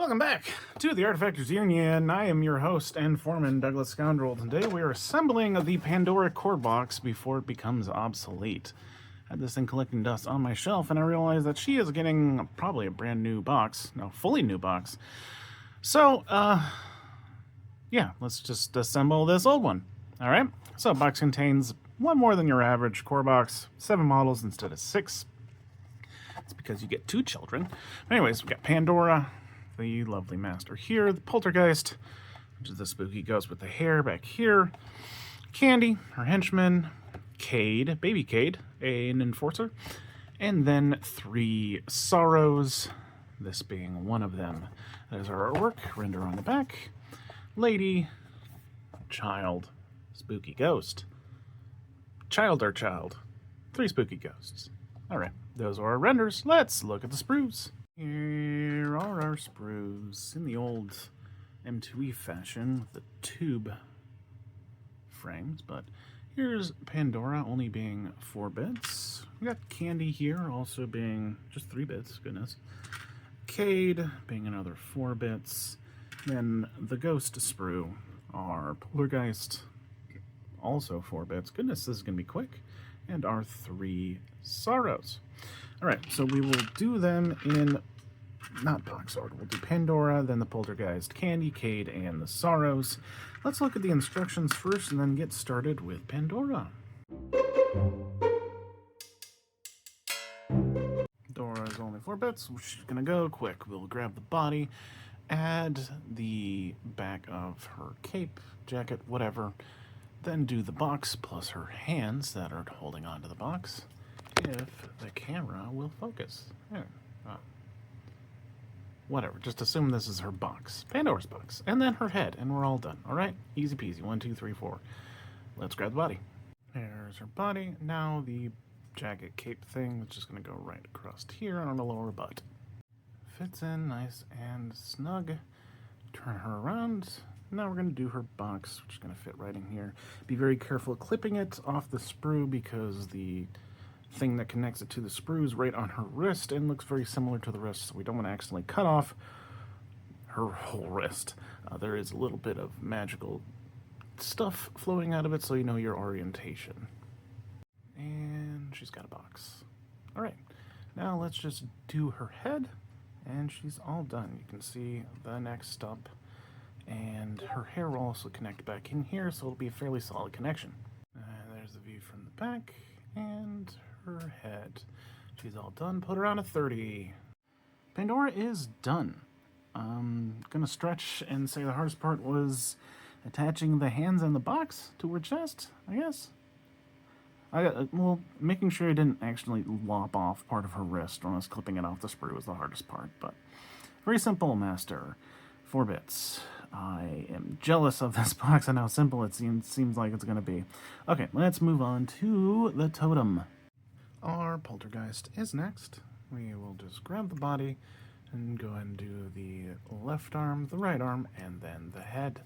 Welcome back to the Artefactors Union. I am your host and foreman, Douglas Scoundrel. Today we are assembling the Pandora Core box before it becomes obsolete. I had this thing collecting dust on my shelf, and I realized that she is getting probably a brand new box. No, fully new box. So, yeah, let's just assemble this old one. Alright, so box contains one more than your average core box, 7 models instead of 6. It's because you get 2 children. Anyways, we got Pandora, the lovely master here, the Poltergeist, which is the spooky ghost with the hair back here, Kade, her henchman, Kade, baby Kade, an enforcer, and then 3 sorrows, this being one of them. There's our artwork, render on the back, lady, child, spooky ghost, child or child, 3 spooky ghosts. Alright, those are our renders. Let's look at the sprues. Here are our sprues in the old M2E fashion with the tube frames, but here's Pandora only being 4 bits. We got Kade here also being just 3 bits, goodness. Kade being another 4 bits. Then the ghost sprue are Poltergeist, also 4 bits. Goodness, this is going to be quick. And our 3 sorrows. Alright, so we will do them in, not box order. We'll do Pandora, then the Poltergeist, Kade, and the sorrows. Let's look at the instructions first and then get started with Pandora. Pandora is only 4 bits, which is going to go quick. We'll grab the body, add the back of her cape, jacket, whatever, then do the box plus her hands that are holding onto the box, if the camera will focus. Whatever, just assume this is her box, Pandora's box, and then her head, and we're all done. Alright, easy peasy, 1, 2, 3, 4. Let's grab the body. There's her body. Now the jacket cape thing, which is going to go right across here on the lower butt. Fits in nice and snug. Turn her around. Now we're going to do her box, which is going to fit right in here. Be very careful clipping it off the sprue because the thing that connects it to the sprue is right on her wrist and looks very similar to the wrist, so we don't want to accidentally cut off her whole wrist. There is a little bit of magical stuff flowing out of it, so you know your orientation. And she's got a box. Alright, now let's just do her head, and she's all done. You can see the neck stump. And her hair will also connect back in here, so it'll be a fairly solid connection. There's the view from the back, and her head. She's all done. Put her on a 30. Pandora is done. I'm gonna stretch and say the hardest part was attaching the hands and the box to her chest, I guess. Well, making sure I didn't actually lop off part of her wrist when I was clipping it off the sprue was the hardest part, but very simple, master. 4 bits. I am jealous of this box and how simple it seems like it's going to be. Okay, let's move on to the totem. Our Poltergeist is next. We will just grab the body and go ahead and do the left arm, the right arm, and then the head.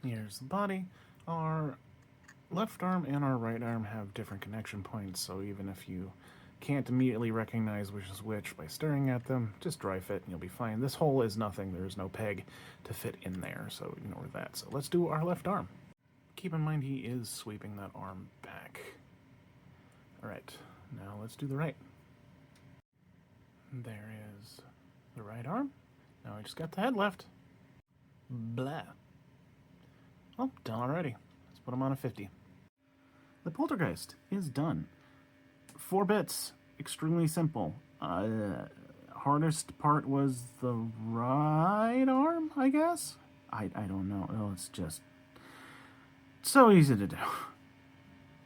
Here's the body. Our left arm and our right arm have different connection points, so even if you can't immediately recognize which is which by staring at them, just dry fit and you'll be fine. This hole is nothing. There's no peg to fit in there, so ignore that. So let's do our left arm. Keep in mind he is sweeping that arm back. Alright, now let's do the right. There is the right arm. Now I just got the head left. Blah. Oh, done already. Let's put him on a 50. The Poltergeist is done. 4 bits, extremely simple. Hardest part was the right arm, I guess? I don't know. Oh, it's just so easy to do.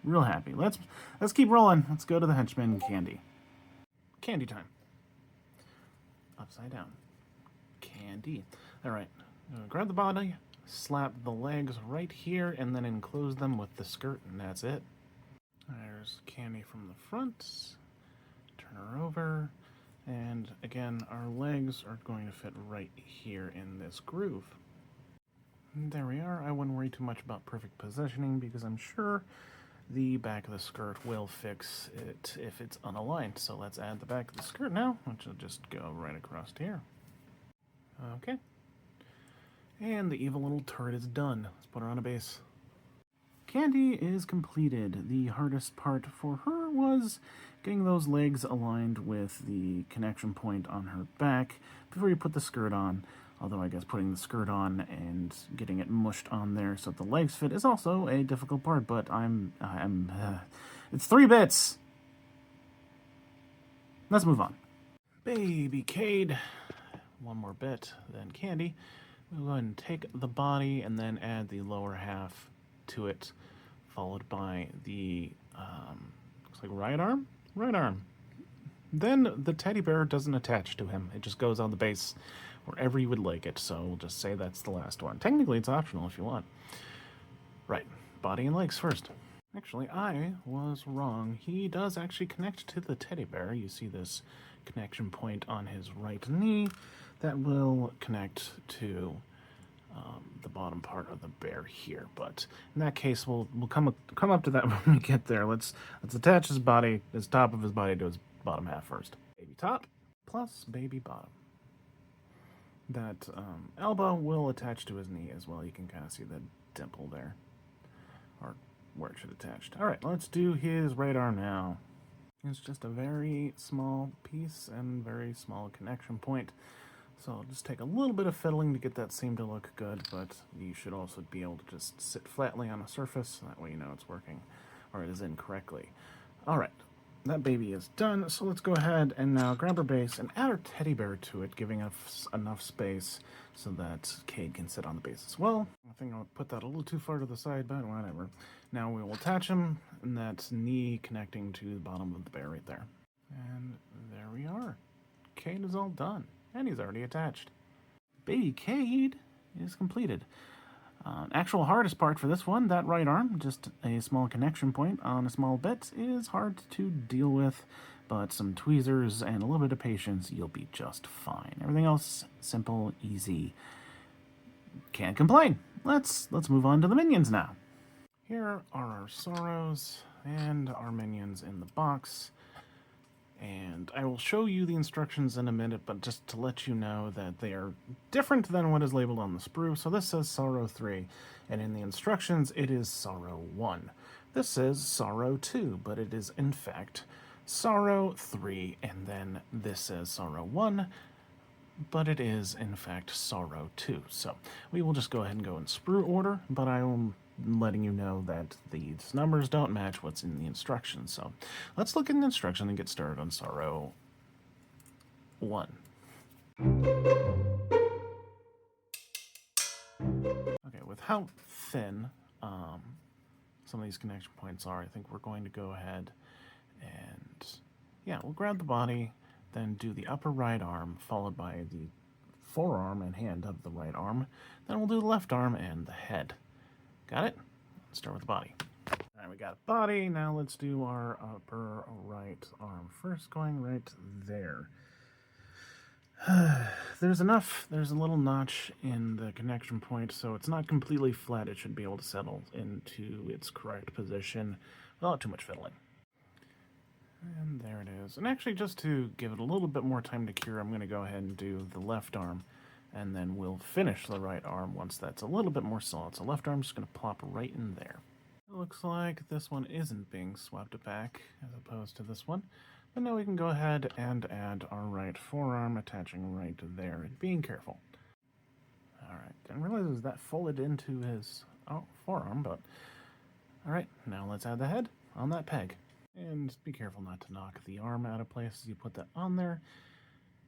Real happy. Let's keep rolling. Let's go to the henchman, Kade. Kade time. Upside down. Kade. Alright, grab the body, slap the legs right here, and then enclose them with the skirt, and that's it. There's Kade from the front. Turn her over. And again, our legs are going to fit right here in this groove. And there we are. I wouldn't worry too much about perfect positioning because I'm sure the back of the skirt will fix it if it's unaligned. So let's add the back of the skirt now, which will just go right across here. Okay. And the evil little turret is done. Let's put her on a base. Kade is completed. The hardest part for her was getting those legs aligned with the connection point on her back before you put the skirt on. Although I guess putting the skirt on and getting it mushed on there so that the legs fit is also a difficult part, but it's 3 bits! Let's move on. Baby Kade. One more bit, then Kade. We'll go ahead and take the body and then add the lower half to it, followed by the, looks like right arm? Right arm. Then the teddy bear doesn't attach to him. It just goes on the base wherever you would like it, so we'll just say that's the last one. Technically, it's optional if you want. Right, body and legs first. Actually, I was wrong. He does actually connect to the teddy bear. You see this connection point on his right knee that will connect to the bottom part of the bear here. But in that case, we'll come up to that when we get there. Let's attach his body, his top of his body, to his bottom half first. Baby top plus baby bottom. That elbow will attach to his knee as well. You can kind of see the dimple there, or where it should attach. All right, let's do his right arm now. It's just a very small piece and very small connection point. So I'll just take a little bit of fiddling to get that seam to look good, but you should also be able to just sit flatly on a surface. That way you know it's working, or it is in correctly. All right, that baby is done. So let's go ahead and now grab our base and add our teddy bear to it, giving us enough space so that Kade can sit on the base as well. I think I'll put that a little too far to the side, but whatever. Now we will attach him, and that's knee connecting to the bottom of the bear right there. And there we are. Kade is all done, and he's already attached. Baby Kade is completed. Actual hardest part for this one, that right arm, just a small connection point on a small bit, is hard to deal with, but some tweezers and a little bit of patience, you'll be just fine. Everything else, simple, easy. Can't complain. Let's move on to the minions now. Here are our sorrows and our minions in the box. And I will show you the instructions in a minute, but just to let you know that they are different than what is labeled on the sprue. So this says Sorrow 3, and in the instructions it is Sorrow 1. This says Sorrow 2, but it is in fact Sorrow 3, and then this says Sorrow 1, but it is in fact Sorrow 2. So we will just go ahead and go in sprue order, but I am letting you know that these numbers don't match what's in the instructions. So let's look at the instruction and get started on Sorrow 1. Okay, with how thin some of these connection points are, I think we're going to go ahead and, yeah, we'll grab the body, then do the upper right arm, followed by the forearm and hand of the right arm. Then we'll do the left arm and the head. Got it? Let's start with the body. All right, we got a body. Now let's do our upper right arm first, going right there. There's a little notch in the connection point, so it's not completely flat. It should be able to settle into its correct position without too much fiddling. And there it is. And actually, just to give it a little bit more time to cure, I'm going to go ahead and do the left arm, and then we'll finish the right arm once that's a little bit more solid. So left arm's just going to plop right in there. It looks like this one isn't being swapped back as opposed to this one. But now we can go ahead and add our right forearm, attaching right there, and being careful. Alright, didn't realize it was that folded into his forearm, but alright, now let's add the head on that peg. And be careful not to knock the arm out of place as you put that on there.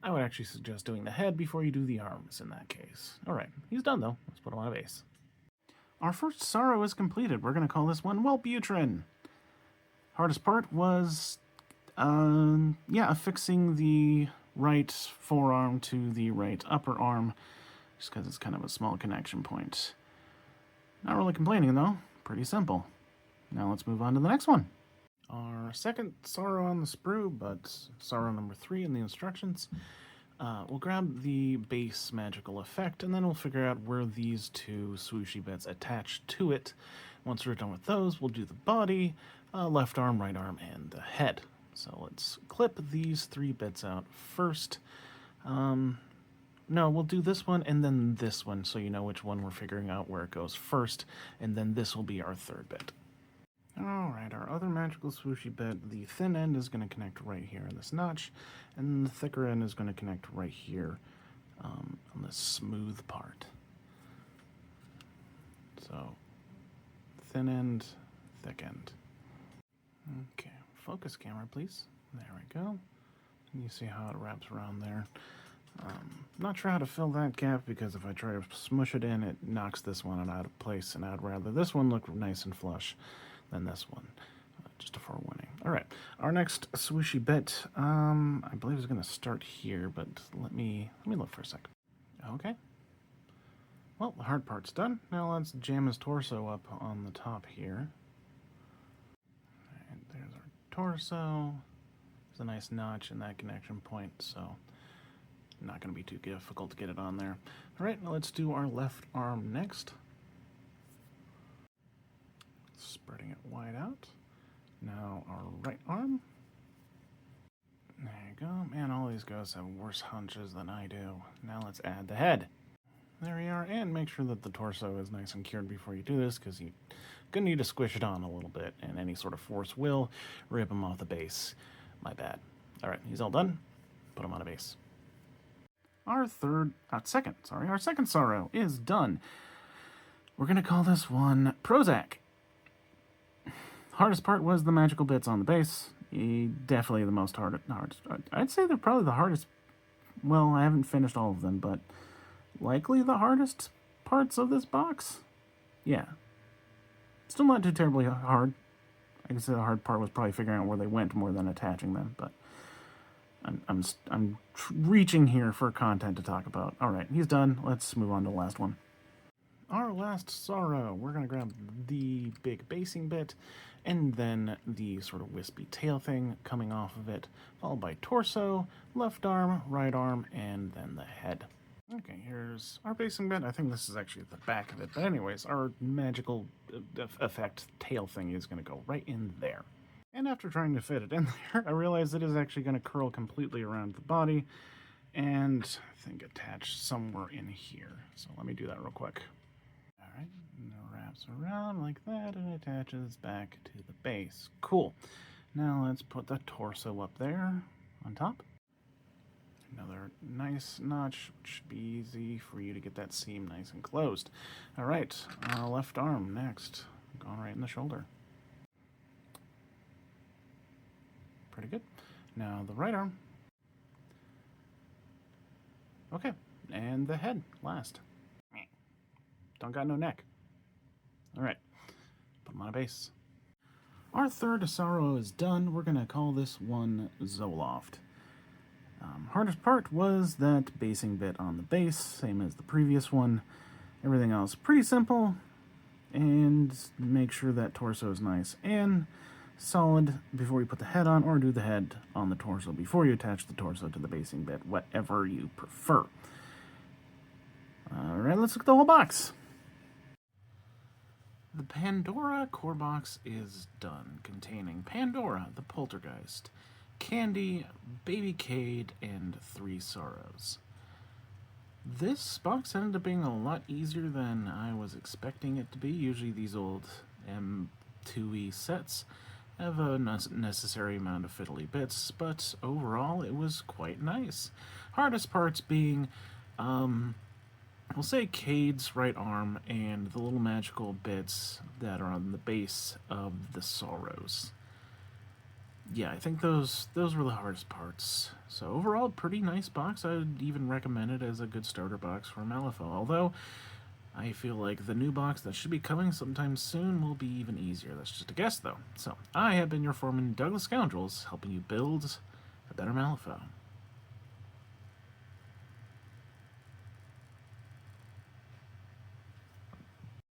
I would actually suggest doing the head before you do the arms in that case. Alright, he's done though. Let's put him on a base. Our first sorrow is completed. We're going to call this one Wellbutrin. Hardest part was, affixing the right forearm to the right upper arm, just because it's kind of a small connection point. Not really complaining though. Pretty simple. Now let's move on to the next one. Our second sorrow on the sprue, but sorrow number 3 in the instructions. We'll grab the base magical effect, and then we'll figure out where these two swooshy bits attach to it. Once we're done with those, we'll do the body, left arm, right arm, and the head. So let's clip these 3 bits out first. No, we'll do this one and then this one so you know which one we're figuring out where it goes first, and then this will be our third bit. Alright, our other magical swooshy bit, the thin end is going to connect right here in this notch, and the thicker end is going to connect right here on this smooth part. So, thin end, thick end. Okay, focus camera, please. There we go. You see how it wraps around there. Not sure how to fill that gap, because if I try to smush it in, it knocks this one out of place, and I'd rather this one look nice and flush than this one. Just a forewarning. Alright, our next swooshy bit, I believe is going to start here, but let me look for a second. Okay. Well, the hard part's done. Now let's jam his torso up on the top here. And there's our torso. There's a nice notch in that connection point, so not going to be too difficult to get it on there. Alright, now let's do our left arm next. Spreading it wide out. Now our right arm. There you go. Man, all these ghosts have worse hunches than I do. Now let's add the head. There we are, and make sure that the torso is nice and cured before you do this, because you're going to need to squish it on a little bit, and any sort of force will rip him off the base. My bad. Alright, he's all done. Put him on a base. Our second sorrow is done. We're going to call this one Prozac. Hardest part was the magical bits on the base. Definitely the most hardest. I'd say they're probably the hardest. Well, I haven't finished all of them, but likely the hardest parts of this box. Yeah. Still not too terribly hard. I guess the hard part was probably figuring out where they went more than attaching them, but I'm reaching here for content to talk about. All right, he's done. Let's move on to the last one. Our last sorrow. We're going to grab the big basing bit, and then the sort of wispy tail thing coming off of it, followed by torso, left arm, right arm, and then the head. Okay, here's our basing bit. I think this is actually the back of it, but anyways, our magical effect tail thing is going to go right in there. And after trying to fit it in there, I realized it is actually going to curl completely around the body, and I think attach somewhere in here. So let me do that real quick. Alright, and it wraps around like that and attaches back to the base. Cool. Now let's put the torso up there on top. Another nice notch, which should be easy for you to get that seam nice and closed. Alright, left arm next. Going right in the shoulder. Pretty good. Now the right arm. Okay, and the head last. Don't got no neck. Alright, put him on a base. Our third sorrow is done. We're going to call this one Zoloft. Hardest part was that basing bit on the base, same as the previous one. Everything else pretty simple, and make sure that torso is nice and solid before you put the head on, or do the head on the torso before you attach the torso to the basing bit, whatever you prefer. Alright, let's look at the whole box. The Pandora Core box is done, containing Pandora, the Poltergeist, Kade, Baby Kade, and 3 sorrows. This box ended up being a lot easier than I was expecting it to be. Usually these old M2E sets have a necessary amount of fiddly bits, but overall it was quite nice. Hardest parts being, we'll say Kade's right arm and the little magical bits that are on the base of the sorrows. Yeah, I think those were the hardest parts. So overall, pretty nice box. I would even recommend it as a good starter box for Malifaux. Although, I feel like the new box that should be coming sometime soon will be even easier. That's just a guess, though. So, I have been your foreman, Douglas Scoundrels, helping you build a better Malifaux.